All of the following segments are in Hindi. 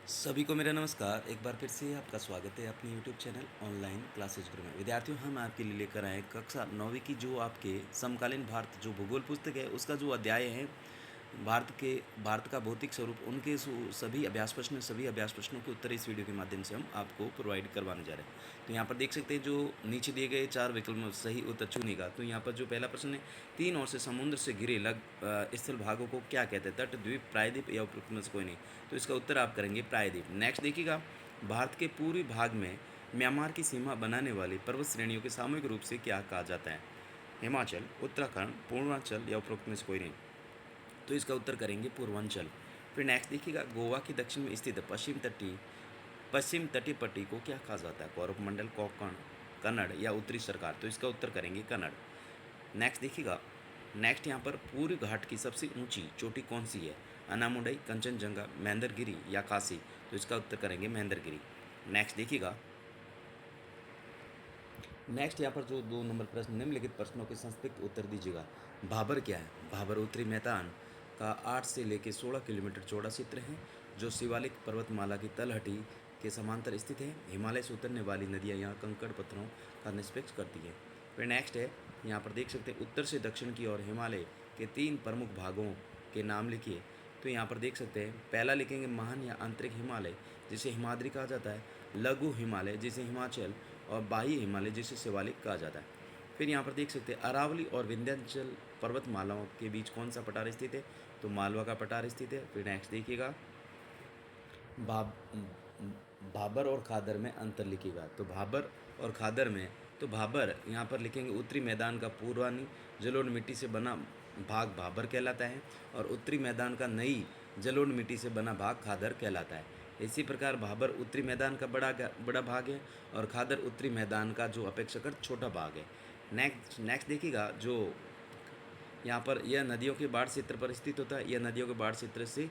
सभी को मेरा नमस्कार। एक बार फिर से आपका स्वागत है अपने यूट्यूब चैनल ऑनलाइन क्लासेज गुरु में। विद्यार्थियों, हम आपके लिए लेकर आए कक्षा 9वीं की जो आपके समकालीन भारत जो भूगोल पुस्तक है उसका जो अध्याय है भारत का भौतिक स्वरूप, उनके सभी अभ्यास प्रश्नों के उत्तर इस वीडियो के माध्यम से हम आपको प्रोवाइड करवाने जा रहे हैं। तो यहाँ पर देख सकते हैं जो नीचे दिए गए 4 विकल्प में सही उत्तर चुनेगा। तो यहाँ पर जो पहला प्रश्न है, 3 ओर से समुद्र से घिरे स्थल भागों को क्या कहते हैं? तट, द्वीप, प्रायद्वीप या उपरोक्त में से कोई नहीं। तो इसका उत्तर आप करेंगे प्रायद्वीप। नेक्स्ट देखिएगा, भारत के पूर्वी भाग में म्यांमार की सीमा बनाने वाली पर्वत श्रेणियों के सामूहिक रूप से क्या कहा जाता है? हिमाचल, उत्तराखंड, पूर्वांचल या उपरोक्त में से कोई नहीं। तो इसका उत्तर करेंगे पूर्वांचल। फिर नेक्स्ट देखिएगा, गोवा के दक्षिण में स्थित पश्चिम तटीय पट्टी को क्या कहा जाता है? कोरमंडल, कोंकण, कन्नड़ या उत्तरी सरकार? तो इसका उत्तर करेंगे कन्नड़। नेक्स्ट देखिएगा, नेक्स्ट यहाँ पर पूर्व घाट की सबसे ऊंची चोटी कौन सी है? अनामुंडई, कंचनजंगा, महेंद्रगिरी या काशी? तो इसका उत्तर करेंगे महेंद्रगिरी। नेक्स्ट देखिएगा, नेक्स्ट यहाँ पर जो 2 नंबर प्रश्न, निम्नलिखित प्रश्नों के संक्षिप्त उत्तर दीजिएगा। भाबर क्या है? भाबर उत्तरी मैदान का 8 से लेकर 16 किलोमीटर चौड़ा क्षेत्र है जो शिवालिक पर्वतमाला की तलहटी के समांतर स्थित है। हिमालय से उतरने वाली नदियाँ यहाँ कंकड़ पत्थरों का निष्पेक्ष करती है। फिर नेक्स्ट है, यहाँ पर देख सकते हैं उत्तर से दक्षिण की ओर हिमालय के 3 प्रमुख भागों के नाम लिखिए। तो यहाँ पर देख सकते हैं, पहला लिखेंगे महान या आंतरिक हिमालय जिसे हिमाद्री कहा जाता है, लघु हिमालय जिसे हिमाचल, और बाह्य हिमालय जिसे शिवालिक कहा जाता है। फिर यहाँ पर देख सकते हैं अरावली और विंध्याचल पर्वतमालाओं के बीच कौन सा पठार स्थित है? तो मालवा का पठार स्थित है। फिर नेक्स्ट देखिएगा, भाब भाबर और खादर में अंतर लिखिएगा। तो भाबर और खादर में, तो भाबर यहाँ पर लिखेंगे उत्तरी मैदान का पूर्वानी जलोढ़ मिट्टी से बना भाग भाबर कहलाता है और उत्तरी मैदान का नई जलोढ़ मिट्टी से बना भाग खादर कहलाता है। इसी प्रकार भाबर उत्तरी मैदान का बड़ा भाग है और खादर उत्तरी मैदान का जो अपेक्षाकृत छोटा भाग है। नेक्स्ट देखिएगा, जो यहाँ पर यह नदियों के बाढ़ क्षेत्र पर स्थित होता है, यह नदियों के बाढ़ क्षेत्र से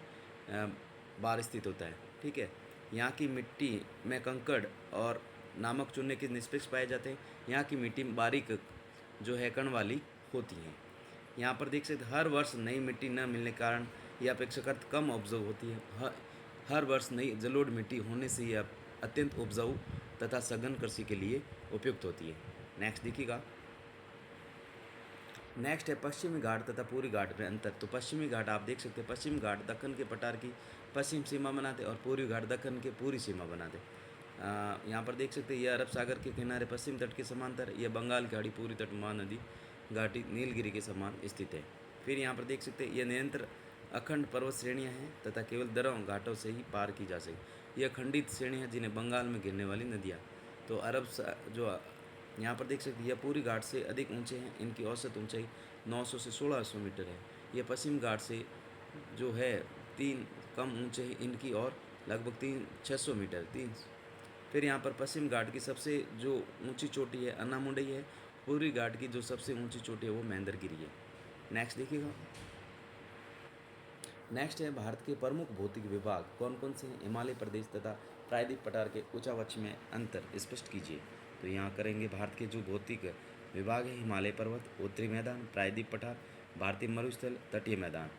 बाहर स्थित होता है। ठीक है, यहाँ की मिट्टी में कंकड़ और नामक चूने के निष्पक्ष पाए जाते हैं। यहाँ की मिट्टी बारीक जो है कण वाली होती हैं। यहाँ पर देख सकते हर वर्ष नई मिट्टी न मिलने के कारण यह अपेक्षाकृत कम उपजाऊ होती है। हर वर्ष नई जलोढ़ मिट्टी होने से यह अत्यंत उपजाऊ तथा सघन कृषि के लिए उपयुक्त होती है। नेक्स्ट देखिएगा, नेक्स्ट है पश्चिमी घाट तथा पूर्वी घाट में अंतर। तो पश्चिमी घाट आप देख सकते हैं, पश्चिम घाट दक्कन के पठार की पश्चिम सीमा बनाते और पूर्वी घाट दक्कन के पूरी सीमा बनाते। यहाँ पर देख सकते हैं यह अरब सागर के किनारे पश्चिम तट के समांतर, यह बंगाल की खाड़ी पूरी तट महानदी घाटी नीलगिरी के समान स्थित है। फिर यहाँ पर देख सकते हैं यह निरंतर अखंड पर्वत श्रेणियाँ हैं तथा केवल दरों घाटों से ही पार की जा सके। यह खंडित श्रेणियाँ जिन्हें बंगाल में गिरने वाली नदियाँ। तो जो यहाँ पर देख सकते हैं यह पूरी घाट से अधिक ऊंचे हैं, इनकी औसत ऊंचाई 900 से 1600 मीटर है। यह पश्चिम घाट से जो है 3 कम ऊंचे हैं, इनकी और लगभग 600 मीटर 3। फिर यहाँ पर पश्चिम घाट की सबसे जो ऊंची चोटी है अन्नामुंडई है। पूर्वी घाट की जो सबसे ऊंची चोटी है वो महेंद्रगिरी है। नेक्स्ट देखिएगा, नेक्स्ट है भारत के प्रमुख भौतिक विभाग कौन कौन से हैं? हिमालय प्रदेश तथा प्रायद्वीप पठार के उच्चावच में अंतर स्पष्ट कीजिए। तो यहाँ करेंगे भारत के जो भौतिक विभाग है, हिमालय पर्वत, उत्तरी मैदान, प्रायद्वीप पठार, भारतीय मरुस्थल, तटीय मैदान,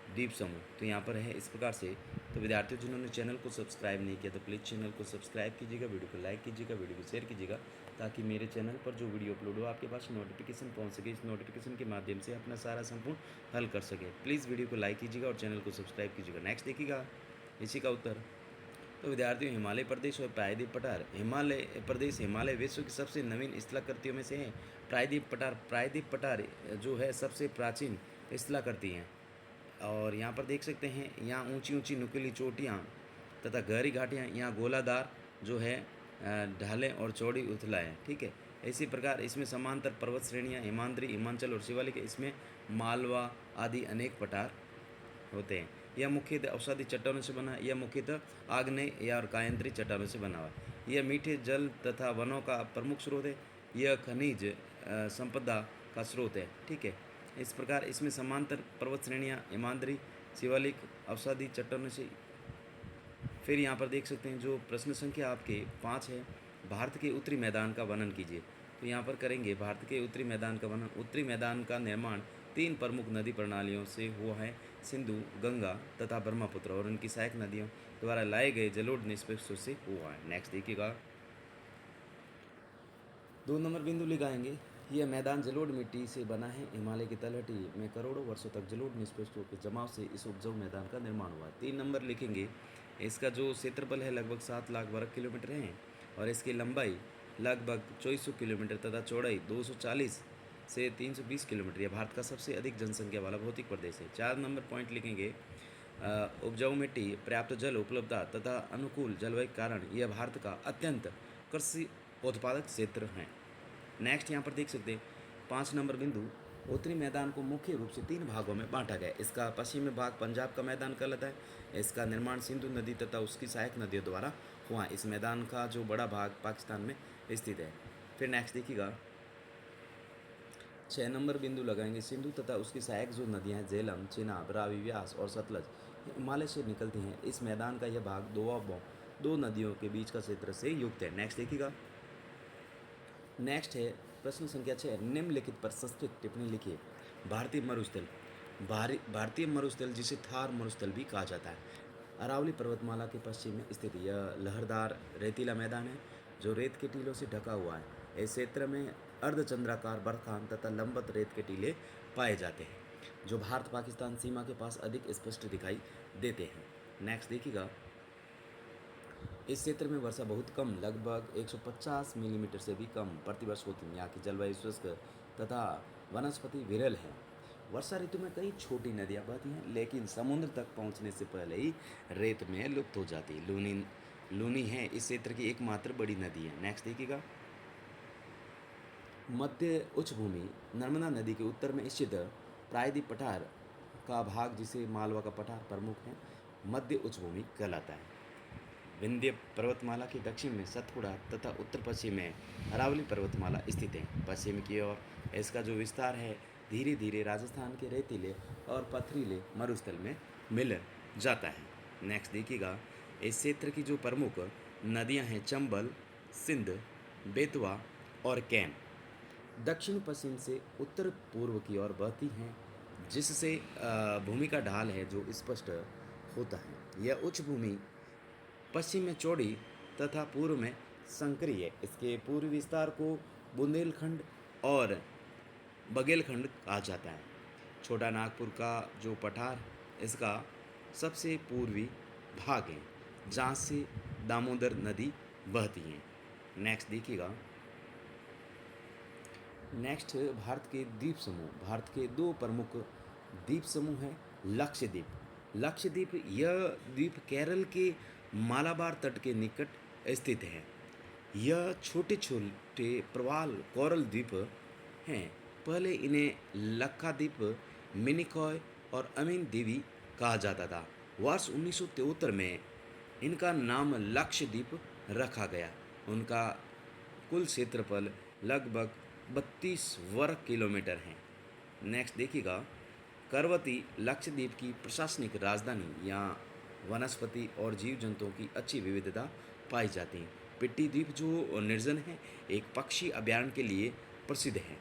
द्वीप समूह। तो यहाँ पर है इस प्रकार से। तो विद्यार्थियों, जिन्होंने चैनल को सब्सक्राइब नहीं किया तो प्लीज़ चैनल को सब्सक्राइब कीजिएगा, वीडियो को लाइक कीजिएगा, वीडियो को शेयर कीजिएगा ताकि मेरे चैनल पर जो वीडियो अपलोड हो आपके पास नोटिफिकेशन पहुँच सके। इस नोटिफिकेशन के माध्यम से अपना सारा संपूर्ण हल कर सके। प्लीज़ वीडियो को लाइक कीजिएगा और चैनल को सब्सक्राइब कीजिएगा। नेक्स्ट देखिएगा इसी का उत्तर। तो विद्यार्थियों, हिमालय प्रदेश और प्रायद्वीप पठार। हिमालय प्रदेश हिमालय विश्व की सबसे नवीन स्थलाकृतियों में से है। प्रायद्वीप पठार जो है सबसे प्राचीन स्थलाकृति हैं। और यहाँ पर देख सकते हैं यहाँ ऊंची ऊंची नुकीली चोटियाँ तथा गहरी घाटियाँ, यहाँ गोलादार जो है ढालें और चौड़ी उथलाएँ। ठीक है, इसी प्रकार इसमें समांतर पर्वत श्रेणियाँ हिमाद्री, हिमाचल और शिवालिक, इसमें मालवा आदि अनेक पठार होते हैं। यह मुख्यतः औषधि चट्टानों से बना है, यह मुख्यतः आग्नेय या और कायंत्री चट्टानों से बना हुआ है। यह मीठे जल तथा वनों का प्रमुख स्रोत है। यह खनिज संपदा का स्रोत है। ठीक है, इस प्रकार इसमें समांतर पर्वत श्रेणियाँ हिमाद्री, शिवालिक, औषधि चट्टानों से। फिर यहाँ पर देख सकते हैं जो प्रश्न संख्या आपके 5 है, भारत के उत्तरी मैदान का वर्णन कीजिए। तो यहाँ पर करेंगे भारत के उत्तरी मैदान का वर्णन। उत्तरी मैदान का निर्माण तीन प्रमुख नदी प्रणालियों से हुआ है सिंधु, गंगा तथा ब्रह्मपुत्र, और उनकी सहायक नदियों द्वारा लाए गए जलोढ़ निष्पक्ष से हुआ है। नेक्स्ट देखिएगा, 2 नंबर बिंदु लगाएंगे। यह मैदान जलोढ़ मिट्टी से बना है। हिमालय की तलहटी में करोड़ों वर्षों तक जलोढ़ निष्पक्षों के जमाव से इस उपजाऊ मैदान का निर्माण हुआ। 3 नंबर लिखेंगे, इसका जो क्षेत्रफल है लगभग 7 लाख वर्ग किलोमीटर है, और इसकी लंबाई लगभग 2400 किलोमीटर तथा चौड़ाई 240 से 320 किलोमीटर। यह भारत का सबसे अधिक जनसंख्या वाला भौतिक प्रदेश है। 4 नंबर पॉइंट लिखेंगे, उपजाऊ मिट्टी, पर्याप्त जल उपलब्धता तथा अनुकूल जलवायु के कारण यह भारत का अत्यंत कृषि उत्पादक क्षेत्र है। नेक्स्ट यहाँ पर देख सकते हैं 5 नंबर बिंदु, उत्तरी मैदान को मुख्य रूप से 3 भागों में बांटा गया। इसका पश्चिमी भाग पंजाब का मैदान कहलाता है। इसका निर्माण सिंधु नदी तथा उसकी सहायक नदियों द्वारा हुआ। इस मैदान का जो बड़ा भाग पाकिस्तान में स्थित है। फिर नेक्स्ट देखिएगा, 6 नंबर बिंदु लगाएंगे। सिंधु तथा उसकी सहायक जो नदियाँ हैं, झेलम, चिनाब, रावी, व्यास और सतलज, हिमालय से निकलती हैं। इस मैदान का यह भाग दो नदियों के बीच का क्षेत्र से युक्त है। नेक्स्ट देखिएगा, नेक्स्ट है प्रश्न संख्या 6, निम्नलिखित पर संस्कृत टिप्पणी लिखिए। भारतीय मरुस्थल, भारतीय मरुस्थल जिसे थार मरुस्थल भी कहा जाता है, अरावली पर्वतमाला के पश्चिम में स्थित यह लहरदार रेतीला मैदान है जो रेत के टीलों से ढका हुआ है। इस क्षेत्र में अर्धचंद्राकार बर्फखान तथा लंबवत रेत के टीले पाए जाते हैं जो भारत पाकिस्तान सीमा के पास अधिक स्पष्ट दिखाई देते हैं। नेक्स्ट देखिएगा, इस क्षेत्र में वर्षा बहुत कम, लगभग 150 मिलीमीटर से भी कम प्रतिवर्ष होती है। यहाँ की जलवायु शुष्क तथा वनस्पति विरल है। वर्षा ऋतु में कई छोटी नदियाँ बहती हैं, लेकिन समुद्र तक पहुँचने से पहले ही रेत में लुप्त हो जाती है। लूनी है इस क्षेत्र की एकमात्र बड़ी नदी है। नेक्स्ट देखिएगा, मध्य उच्च भूमि, नर्मदा नदी के उत्तर में स्थित प्रायद्वीप पठार का भाग, जिसे मालवा का पठार प्रमुख है, मध्य उच्च भूमि कहलाता है। विंध्य पर्वतमाला के दक्षिण में सतपुड़ा तथा उत्तर पश्चिम में अरावली पर्वतमाला स्थित है। पश्चिम की ओर इसका जो विस्तार है धीरे धीरे राजस्थान के रेतीले और पथरीले मरुस्थल में मिल जाता है। नेक्स्ट देखिएगा, इस क्षेत्र की जो प्रमुख नदियां हैं चंबल, सिंध, बेतवा और कैन, दक्षिण पश्चिम से उत्तर पूर्व की ओर बहती हैं, जिससे भूमि का ढाल है जो स्पष्ट होता है। यह उच्च भूमि पश्चिम में चौड़ी तथा पूर्व में संकरी है। इसके पूर्वी विस्तार को बुंदेलखंड और बघेलखंड कहा जाता है। छोटा नागपुर का जो पठार इसका सबसे पूर्वी भाग है, जहाँ से दामोदर नदी बहती है। नेक्स्ट देखिएगा, नेक्स्ट भारत के द्वीप समूह। भारत के 2 प्रमुख द्वीप समूह हैं। लक्षद्वीप, यह द्वीप केरल के मालाबार तट के निकट स्थित है। यह छोटे छोटे प्रवाल कोरल द्वीप हैं। पहले इन्हें लक्षद्वीप, मिनिकॉय और अमीन द्वीप कहा जाता था। वर्ष 1973 में इनका नाम लक्षद्वीप रखा गया। उनका कुल क्षेत्रफल लगभग 32 वर्ग किलोमीटर है। नेक्स्ट देखिएगा, करवती लक्षद्वीप की प्रशासनिक राजधानी। यहाँ वनस्पति और जीव जंतुओं की अच्छी विविधता पाई जाती है। पिट्टी द्वीप जो निर्जन है, एक पक्षी अभयारण्य के लिए प्रसिद्ध है।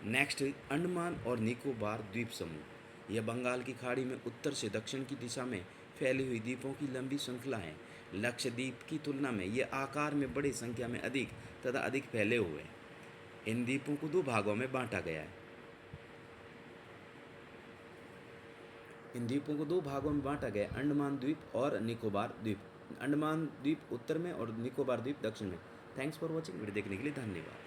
नेक्स्ट, अंडमान और निकोबार द्वीप समूह। यह बंगाल की खाड़ी में उत्तर से दक्षिण की दिशा में फैली हुई द्वीपों की लंबी श्रृंखला है। लक्षद्वीप की तुलना में यह आकार में बड़ी संख्या में अधिक तथा अधिक फैले हुए हैं। इन द्वीपों को 2 भागों में बांटा गया है। अंडमान द्वीप और निकोबार द्वीप। अंडमान द्वीप उत्तर में और निकोबार द्वीप दक्षिण में। Thanks for watching. वीडियो देखने के लिए धन्यवाद।